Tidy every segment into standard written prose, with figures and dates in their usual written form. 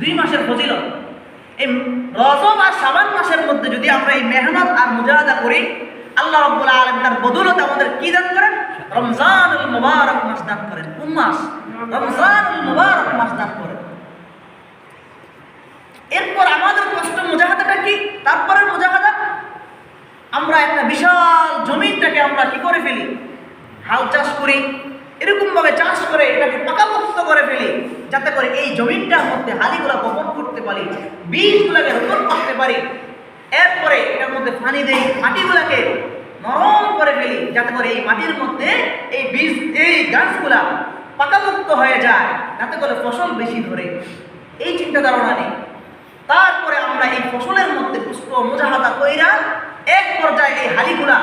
2 মাসের ফজিলত। এই রজব আর শাবান মাসের মধ্যে যদি আমরা এই মেহনত আর মুজাহাদা করি, আল্লাহ রাব্বুল আলামিন তার বদৌলতে আমাদের কি দান করেন? রমজানুল মুবারক মাস দান করেন। কোন মাস? রমজানুল মুবারক মাস দান করেন। এরপর আমাদের কষ্ট মুজাহাদাটা কি? তারপরের মুজাহাদা আমরা একটা বিশাল জমিনটাকে আমরা কি করে ফেলি? হাল চাষ করি, এরকম ভাবে চাষ করে এটাকে পাকাপোক্ত করে ফেলি, যাতে করে এই জমিনটার মধ্যে হালিগুলা বপন করতে পারি, বীজগুলাকে রোপণ করতে পারি। এরপরে এটার মধ্যে পানি দেই, মাটিগুলাকে নরম করে ফেলি, যাতে করে এই মাটির মধ্যে এই বীজ, এই গাছগুলা পাকাপোক্ত হয়ে যায়, যাতে করে ফসল বেশি ধরে। এই চিন্তা ধারণা নেই। তারপরে আমরা এই ফসলের মধ্যে পুষ্প মুজাহাদা কইরা এক পর্যায়ে এই হালিগুলা,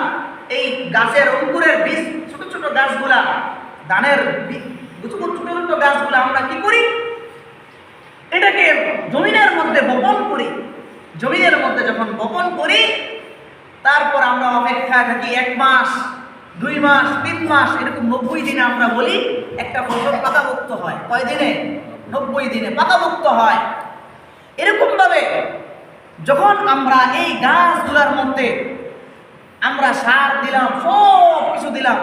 এই গাছের অঙ্কুরের বীজ, ছোট ছোট গাছগুলা, ধানের ছোট ছোট গাছগুলা আমরা কি করি? এটাকে জমিনের মধ্যে বপন করি। জমিনের মধ্যে যখন বপন করি, তারপর আমরা অপেক্ষায় থাকি 1 মাস, 2 মাস, 3 মাস, এরকম 90 দিনে আমরা বলি একটা ফসল পাকাপোক্ত হয়। কয় দিনে? 90 দিনে পাকাপোক্ত হয়। এরকম ভাবে যখন আমরা এই গাছগুলার মধ্যে আমরা সার দিলাম, সব কিছু দিলাম,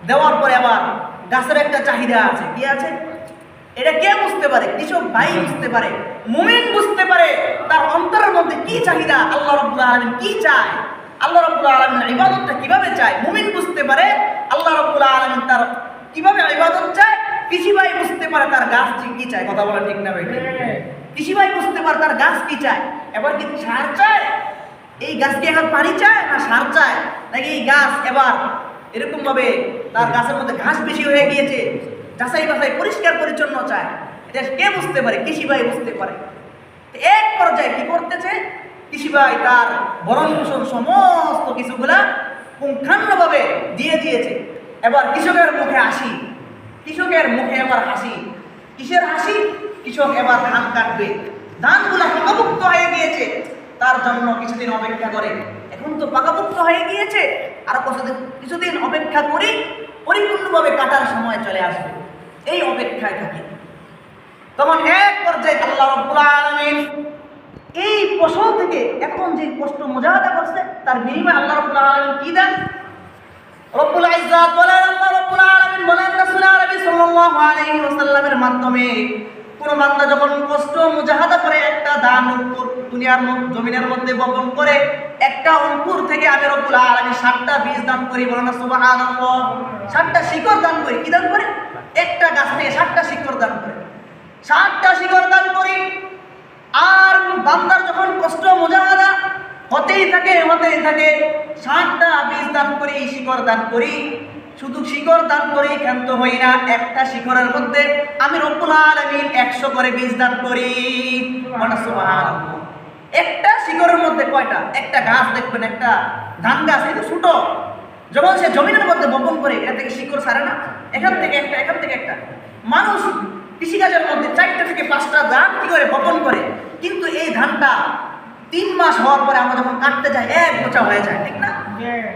দেওয়ার পরে আবার গাছের একটা চাহিদা আছে। কি আছে? এটা কে বুঝতে পারে? কৃষক ভাই বুঝতে পারে, মুমিন বুঝতে পারে তার অন্তরের মধ্যে কি চাহিদা, আল্লাহ রাব্বুল আলামিন কি চায়, আল্লাহ রাব্বুল আলামিন ইবাদতটা কিভাবে চায়। মুমিন বুঝতে পারে আল্লাহ রাব্বুল আলামিন তার কিভাবে ইবাদত চায়। কৃষি ভাই বুঝতে পারে তার গাছ কি চায়। কথা বলা ঠিক না ভাই? কৃষি ভাই বুঝতে পারে তার গাছ কি চায়। এবার কি সার চায়? এই গাছ কি এখন পানি চায় না সার চায়? নাকি এই গাছ এবার এরকম ভাবে তার গাছের মধ্যে ঘাস বেশি হয়ে গিয়েছে, যাচাই বাছাই পরিষ্কার পরিচ্ছন্ন চায়? এটা কে বুঝতে পারে? কৃষি ভাই বুঝতে পারে। এক পর্যায়ে কি করতেছে? কৃষি ভাই তার ভরণ পোষণ সমস্ত কিছুগুলা পুঙ্খানুভাবে দিয়ে দিয়েছে। এবার কৃষকের মুখে হাসি, কৃষকের মুখে এবার হাসি। কিসের হাসি? কৃষক এবার ধান কাটবে, ধানগুলা পাকাপোক্ত হয়ে গিয়েছে, তার জন্য কিছুদিন অপেক্ষা করে। এখন তো পাকাপোক্ত হয়ে গিয়েছে, আর কিছুদিন অপেক্ষা করি, পরিপূর্ণভাবে কাটার সময় চলে আসবে। এই অপেক্ষায় থাকি। তখন এক পর্যায়ে আল্লাহ রাব্বুল আলামিন এই ফসল থেকে এখন যে কষ্ট মুজাহাদা করছে, তার বিনিময়ে আল্লাহ রাব্বুল আলামিন কি দেন? রব্বুল ইজ্জাত বলেন, আল্লাহ রাব্বুল আলামিন বলেন রাসূল আরবি সাল্লাল্লাহু আলাইহি ওয়াসাল্লামের মাধ্যমে, কোন বান্দা যখন কষ্ট মুজাহাদা করে একটা দান অঙ্কুর দুনিয়ার জমিনের মধ্যে বপন করে, একটা অঙ্কুর থেকে আমি রব্বুল আলামিন 7টা বীজ দান করি। বলেন না সুবহানাল্লাহ। 7টা শিকড় দান করি। কি দান করে? একটা গাছ থেকে 7টা শিকড় দান করে, 7টা শিকড় দান করি। আর বান্দার যখন কষ্ট মুজাহাদা হতেই থাকে 7টা বীজ দান করি, শিকড় দান করি। শুধু শিকড় দান করি ক্ষান্ত হই না, একটা শিকড়ের মধ্যে আমি রব্বুল আলামিন 100 করে বীজ দান করি। সুবহানাল্লাহ। একটা শিকড়ের মধ্যে কয়টা? একটা গাছ দেখবেন, একটা ধান গাছ, এটা ছোট, যখন সে জমিনের মধ্যে বপন করে এটা থেকে শিকড় ছাড়ে না, এখান থেকে একটা, এখান থেকে একটা। মানুষ কৃষিকাজের মধ্যে 4টা থেকে 5টা ধান কি করে বপন করে, কিন্তু এই ধানটা 3 মাস হওয়ার পরে আমরা যখন কাটতে যাই 1 বোঝা হয়ে যায়, ঠিক না?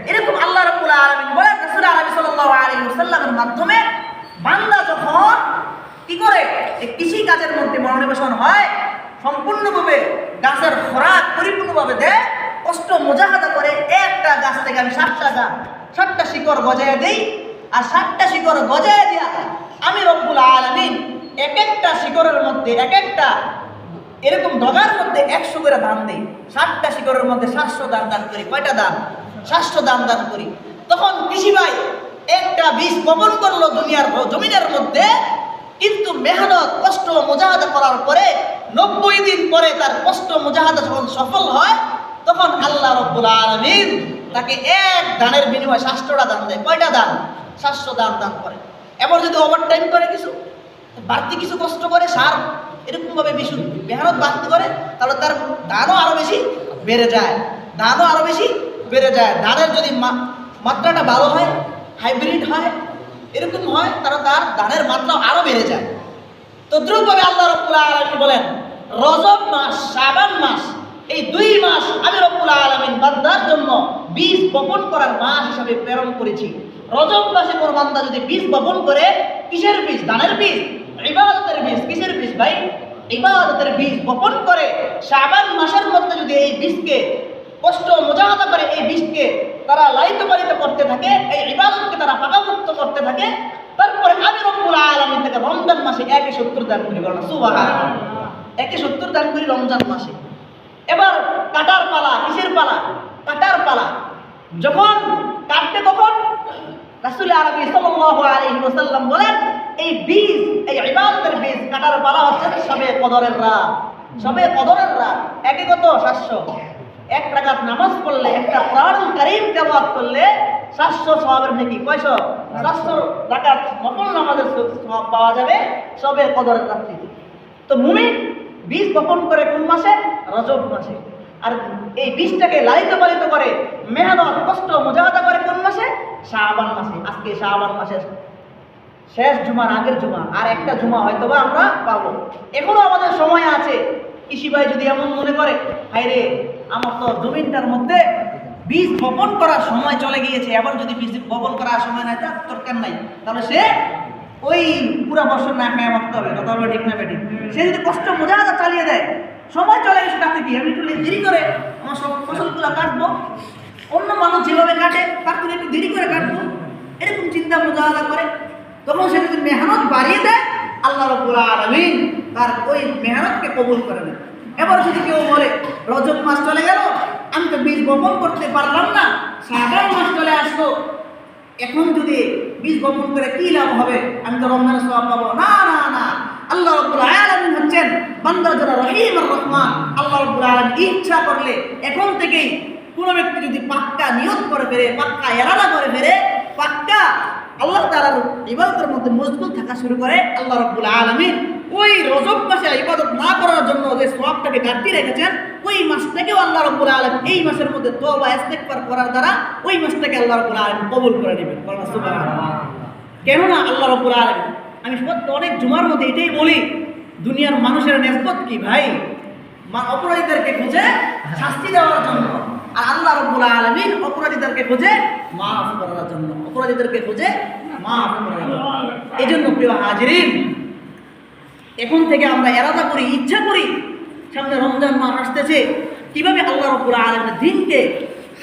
এরকম আল্লাহ রাব্বুল আলামিন বলেন রাসূল আরবি সাল্লাল্লাহু আলাইহি ওয়াসাল্লামের মাধ্যমে বান্দা যখন কি করে এই কৃষি কাজের মধ্যে মনোনিবেশন হয়, সম্পূর্ণভাবে গাছের খোরাক পরিপূর্ণভাবে দেয়, কষ্ট মুজাহাদা করে, একটা গাছ থেকে আমি 7টা শিকড় গজায় দেই। আর 7টা শিকড় গজায় দিয়া আমি রব্বুল আলামিন এক একটা শিকড়ের মধ্যে, এক একটা এরকম ডগার মধ্যে 100 করে দান দেই। 7টা শিকড়ের মধ্যে 700 দান করি। কয়টা দান? 700 দান করি। তখন কৃষি ভাই একটা বীজ বপন করলো দুনিয়ার জমিনের মধ্যে, কিন্তু মেহনত কষ্ট মুজাহাদা করার পরে 90 দিন পরে তার কষ্ট মুজাহাদা যখন সফল হয়, তখন আল্লাহ রাব্বুল আলামিন তাকে এক দানের বিনিময়ে 700টা দান দেয়। কয়টা দান? 700 দান করে। এবার যদি ওভারটাইম করে, কিছু বাড়তি কিছু কষ্ট করে, সার এরকম ভাবে বেশি মেহনত বাড়তি করে, তাহলে তার দানও আরো বেশি বেড়ে যায়, ধানের যদি মাত্রাটা ভালো হয়, হাইব্রিড হয়, এরকম হয়, তাহলে তার দানের মাত্রা আরো বেড়ে যায়। তদ্রুপভাবে আল্লাহ রাব্বুল আলামিন বলেন, রজব মাস, শাবান মাস, এই 2 মাস আমি রব্বুল আলামিন বান্দার জন্য বীজ বপন করার মাস হিসাবে প্রেরণ করেছি। রজব মাসে কোন বান্দা যদি বীজ বপন করে, কিসের বীজ? দানের বীজ, ইবাদতের বীজ। কিসের বীজ ভাই? ইবাদতের বীজ বপন করে শাবান মাসের মধ্যে যদি এই বীজকে কষ্ট মুজাহাদা করে, এই বীজকে তারা লালিত পালিত করতে থাকে, এই ইবাদতকে তারা পাকাপোক্ত করতে থাকে, তারপরে আমি রব্বুল আলামিন থেকে রমজান মাসে 170 দান করি। বলেন সুবহানাল্লাহ। 170 দান করি রমজান মাসে। এবার কাটার পালা, কিসের পালা? কাটার পালা। যখন কাটবে তখন রাসূল আরবি সাল্লাল্লাহু আলাইহি ওয়াসাল্লাম বলেন, এই বীজ, এই ইবাদতের বীজ কাটার পালা হচ্ছে শবে কদরের রাত। শবে কদরের রাত একে কত 700। এক রাকাত নামাজ পড়লে, একটা কোরআনুল কারীম তেলাওয়াত করলে 700 সওয়াবের নেকি। কয়শো? 700 রাকাত নফল নামাজের সওয়াব পাওয়া যাবে শবে কদরের রাত্রিতে। তো মুমিন বীজ বপন করে কোন মাসে? রজব মাসে। আর এই বীজটাকে লালিত পালিত করে, মেহনত কষ্ট মুজাহাদা করে কোন মাসে? শাবান মাসে। আজকে শাবান মাসের শেষ জুমার আগের জুমা, আর একটা জুমা হয়তোবা আমরা পাবো। এখনো আমাদের সময় আছে। কৃষি ভাই যদি এমন মনে করে, হায়রে আমার তো জমিনটার মধ্যে বীজ বপন করার সময় চলে গিয়েছে, এবার যদি বীজ বপন করার সময় নাই, তার দরকার নাই, তাহলে সে ওই পুরা বছর না খেয়ে মারতে হবে। কথা বলে ঠিক না বেঠিক? সে যদি কষ্ট মুজাহাদা চালিয়ে দেয়, সময় চলে গেছে, তাতে কি আমি একটু দেরি করে আমার সব ফসলগুলো কাটবো, অন্য মানুষ যেভাবে কাটে তার থেকে একটু দেরি করে কাটবো, এরকম চিন্তা মুজাহাদা করে, তখন সে যদি মেহনত বাড়িয়ে দেয়, আল্লাহ রাব্বুল আলামিন তার ওই মেহনতকে কবুল করে নেয়। এবার যদি কেউ বলে রজব মাস চলে গেল, আমি তো বীজ বপন করতে পারলাম না, শাবান মাস চলে আসলো, এখন যদি বীজ বপন করে কি লাভ হবে, আমি তো রমজানের সওয়াব পাবো না। না না, আল্লাহ রাব্বুল আলামিন হচ্ছেন বান্দার যারা রহিম আর রহমান। আল্লাহ রাব্বুল আলামিন ইচ্ছা করলে এখন থেকেই কোনো ব্যক্তি যদি পাক্কা নিয়ত করে ফেলে, পাক্কা ইরাদা করে ফেলে, পাক্কা আল্লাহ তাআলার ইবাদতের মধ্যে মশগুল থাকা শুরু করে, আল্লাহ রাব্বুল আলামিন ওই রজব মাসে ইবাদত না করার জন্য যে সওয়াবটাকে ঘাটতি রেখেছেন, ওই মাসটাকেও আল্লাহ রাব্বুল আলামিন এই মাসের মধ্যে তওবা ইস্তিগফার করার দ্বারা ওই মাসটাকে আল্লাহ রাব্বুল আলামিন কবুল করে নেবেন। সুবহানাল্লাহ। কেননা আল্লাহ রাব্বুল আলামিন, আমি অনেক জুমার মধ্যে এটাই বলি, দুনিয়ার মানুষের নিসবত কি ভাই? অপরাধীদেরকে খুঁজে শাস্তি দেওয়ার জন্য, আর আল্লাহ রাব্বুল আলামিন অপরাধীদেরকে খুঁজে মাফ করার জন্য, অপরাধীদেরকে খুঁজে মাফ করার জন্য। এজন্য প্রিয় হাজিরিন, এখন থেকে আমরা ইরাদা করি, ইচ্ছা করি, সামনে রমজান মাস আসতেছে, কিভাবে আল্লাহ রাব্বুল আলামিনের দ্বীনকে,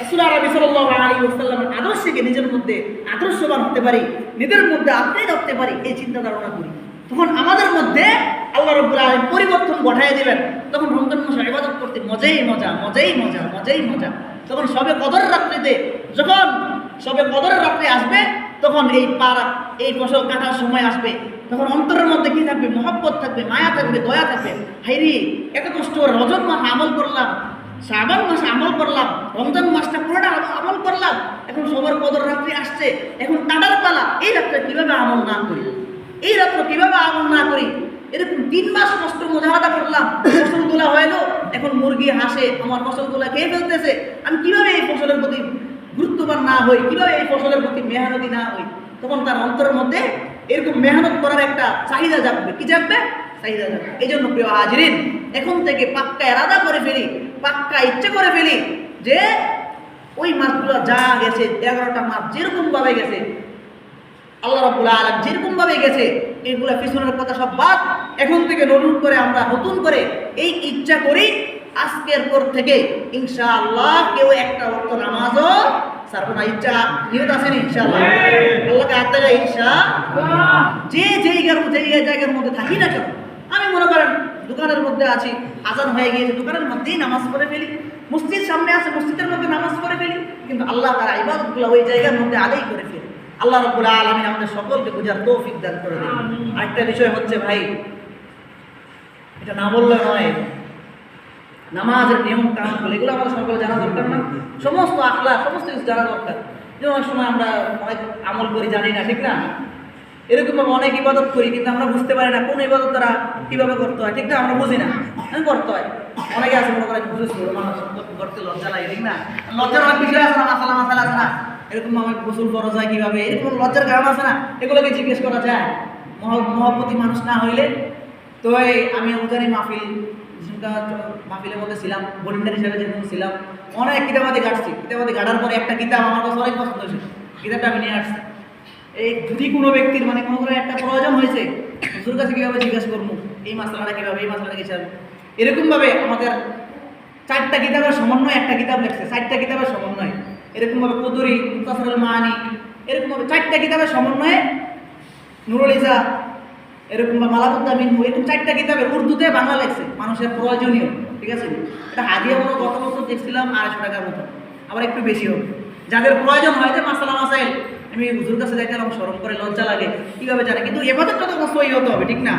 রাসূল আরবি সাল্লাল্লাহু আলাইহি ওয়াসাল্লামের আদর্শকে নিজের মধ্যে আদর্শবান হতে পারি, নিজের মধ্যে আঁকড়ে রাখতে পারি, এই চিন্তা ধারণা করি। তখন আমাদের মধ্যে আল্লাহ রাব্বুল আলামিন পরিবর্তন ঘটায় দিবেন। তখন রমজান মাসে ইবাদত করতে মজাই মজা, মজাই মজা, মজাই মজা। তখন শবে কদর রাত্রিতে, যখন শবে কদরের রাত্রি আসবে, তখন এই ফসল কাটার সময় আসবে, তখন অন্তরের মধ্যে কি থাকবে? মহব্বত থাকবে, মায়া থাকবে, দয়া থাকবে। হাইরে এত কষ্ট করে রজব মাস আমল করলাম, শাবান মাসে আমল করলাম, রমজান মাসটা পুরোটা আমল করলাম, এখন সবার কদর রাত্রি আসছে, এখন কাটার পালা, এই রাত্রে কিভাবে আমল না করি, এই রাত্রে কিভাবে আমল না করি? এরকম 3 মাস কষ্ট মুজাহাদা করলাম, ফসলগুলা হইলো, এখন মুরগি হাসে আমার ফসলগুলা খেয়ে ফেলতেছে, আমি কিভাবে এই ফসলের প্রতি গুরুত্ববান না হই, কিভাবে এই ফসলের প্রতি মেহনতি না হই? তখন তার অন্তরের মধ্যে এরকম মেহনত করার একটা চাহিদা জাগবে। কি জাগবে? চাহিদা জাগবে। এই জন্য প্রিয় হাজিরিন, এখন থেকে পাক্কা ইরাদা করে ফেলি, পাক্কা ইচ্ছে করে ফেলি যে ওই মাসগুলো যা গেছে, 11টা মাস যেরকম ভাবে গেছে, আল্লাহ রাব্বুল আলামিন যেরকম ভাবে গেছে, এইগুলা পিছনের কথা সব বাদ, এখন থেকে নতুন করে আমরা নতুন করে এই ইচ্ছা করি, আজকের পর থেকে ইনশাআল্লাহ কেউ একটা ওয়াক্ত নামাজও ছাড়বো না। ইচ্ছা নিয়ত আছে না? ইনশাআল্লাহ আল্লাহকে হাত দেয় ইনশাআল্লাহ। যে জায়গার মধ্যে থাকি না কেন, আমি মনে করেন দোকানের মধ্যে আছি, আজান হয়ে গিয়েছে, দোকানের মধ্যেই নামাজ পড়ে ফেলি, মসজিদ সামনে আছে, মসজিদের মধ্যে নামাজ পড়ে ফেলি, কিন্তু আল্লাহ তার ইবাদতগুলো ওই জায়গার মধ্যে আদায় করে ফেলি। আল্লাহ রাব্বুল আলামিন আমাদের সকলকে বুঝার তৌফিক দান করে দেন। আরেকটা বিষয় হচ্ছে ভাই, এটা না বললে নয়, নামাজের নিয়ম কানুন এগুলো আমাদের সকলে জানা দরকার না? সমস্ত আখলাক, সমস্ত কিছু জানা দরকার। যে অনেক সময় আমরা অনেক আমল করি জানি না, ঠিক না? এরকমভাবে অনেক ইবাদত করি, কিন্তু আমরা বুঝতে পারি না কোন ইবাদত দ্বারা কীভাবে করতে হয়, ঠিক না? আমরা বুঝি না, করতে হয়। অনেকে আছে মনে করেন মানুষ করতে লজ্জা লাগে, ঠিক না? লজ্জার অনেক বিষয় আছে না, মাসালা আছে না, এরকম আমার গোসল করা যায় কীভাবে, এরকম লজ্জার কারণ আছে না, এগুলোকে জিজ্ঞেস করা যায়। মহব্বতী মানুষ না হইলে তো আমি উজানি মাহফিলের মধ্যে ছিলাম, ভলেন্টিয়ার হিসাবে যেরকম ছিলাম, অনেক কিতাবাদি ঘাটছি। কিতাবাদি ঘাটার পরে একটা কিতাব আমার কাছে অনেক পছন্দ হয়েছে, কিতাবটা আমি নিয়ে আসছি। এই যদি কোনো ব্যক্তির মানে কোনো একটা প্রয়োজন হয়েছে, হুজুর কাছে কীভাবে জিজ্ঞাসা করবো, এই মাসলাটা কীভাবে, এই মাসলাটা কিভাবে, এরকমভাবে আমাদের 4টা কিতাবের সমন্বয় একটা কিতাব লিখছে, 4টা কিতাবের সমন্বয়, এরকমভাবে কুদুরি, মুখতাসারুল মাআনি, এরকমভাবে 4টা কিতাবের সমন্বয়ে নুরুল ইসা, এরকমভাবে মালাকুদ্দা মিনহু, এরকম 4টা কিতাবের উর্দুতে বাংলা লেখছে, মানুষের প্রয়োজনীয়, ঠিক আছে। এটা হাদিয়া মনে গত বছর দেখছিলাম 250 টাকার মতো, আবার একটু বেশি হবে। যাদের প্রয়োজন হয় যে মাসালা মাসাইল আমি হুজুর কাছে যাইতে আমার শরম করে, লজ্জা লাগে, কীভাবে জানে, কিন্তু ইবাদতটা তো সহি হতে হবে, ঠিক না?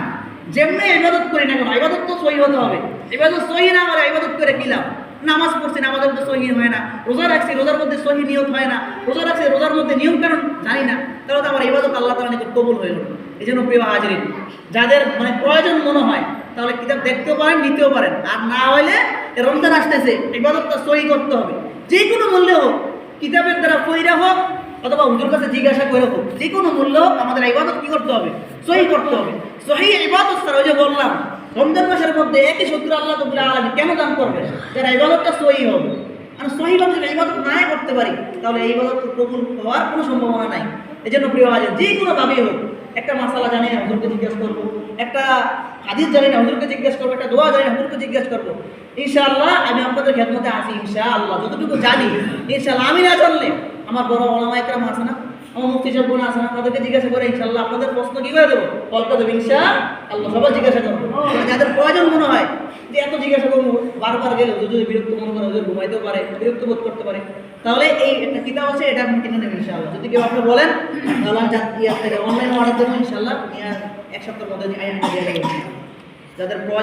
যেমনি ইবাদত করি না কেন, ইবাদত তো সহি হতে হবে। ইবাদত সহি না আমার ইবাদত করে কি লাভ? নামাজ পড়ছি, নামাজের মধ্যে সহি হয় না, রোজা রাখছি, রোজার মধ্যে সহি নিয়ত হয় না, রোজা রাখছি, রোজার মধ্যে নিয়ম কারণ জানি না, তাহলে তো আমার ইবাদত আল্লাহ তাআলার নিকট কবুল হইল না। এই জন্য প্রিয় হাজিরিন, যাদের মানে প্রয়োজন মনে হয় তাহলে কিতাব দেখতেও পারেন, নিতেও পারেন, আর না হইলে রমজান আসতেছে, ইবাদতটা সহি করতে হবে, যে কোনো মূল্যে হোক, কিতাবের দ্বারা পড়া হোক অথবা হুজুর কাছে জিজ্ঞাসা করে হোক, যে কোনো মূল্য হোক আমাদের ইবাদত কি করতে হবে? সহি করতে হবে। সহি ইবাদত ছাড়া, ওই যে বললাম রমজান মাসের মধ্যে একই সত্তর আল্লাহ রাব্বুল আলামিন কেন দান করবে? যারা ইবাদতটা সহি হবে। আর সহিভাবে যদি ইবাদত না করতে পারি তাহলে এই ইবাদত কবুল হওয়ার কোনো সম্ভাবনা নাই। এই জন্য প্রিয় হাজির, যে কোনো ভাবেই হোক, একটা মাসালা জানি না হুজুরকে জিজ্ঞাসা করবো, একটা হাদিস জানি না হুজুরকে জিজ্ঞাসা করবো, একটা দোয়া জানি না হুজুরকে জিজ্ঞাসা করবো। ইনশাআল্লাহ আমি আপনাদের খেদমতে আসি, ইনশাআল্লাহ যতটুকু জানি, ইনশাআল্লাহ আমি না জানলে আমার বড় ওলামা একরাম আছে না, আমার মুফতি সাহেব বোন আছে না, তাদেরকে জিজ্ঞাসা করে ইনশাআল্লাহ আপনাদের প্রশ্ন কি করে দেবো, কলকা দেবো, ইনশাআল্লাহ সবাই জিজ্ঞাসা করবো। যাদের প্রয়োজন মনে হয় যে এত জিজ্ঞাসা করবো, বারবার গেলে যদি বিরক্ত মনে করে, ওদের ঘুমাইতেও পারে, বিরক্ত বোধ করতে পারে, তাহলে এই একটা কিতাব আছে, এটা আপনি কিনে নেবেন ইনশাআল্লাহ। যদি কেউ আপনি বলেন তাহলে আমি অনলাইনে অর্ডার দেবো ইনশাআল্লাহ, এক সপ্তাহের মধ্যে যাদের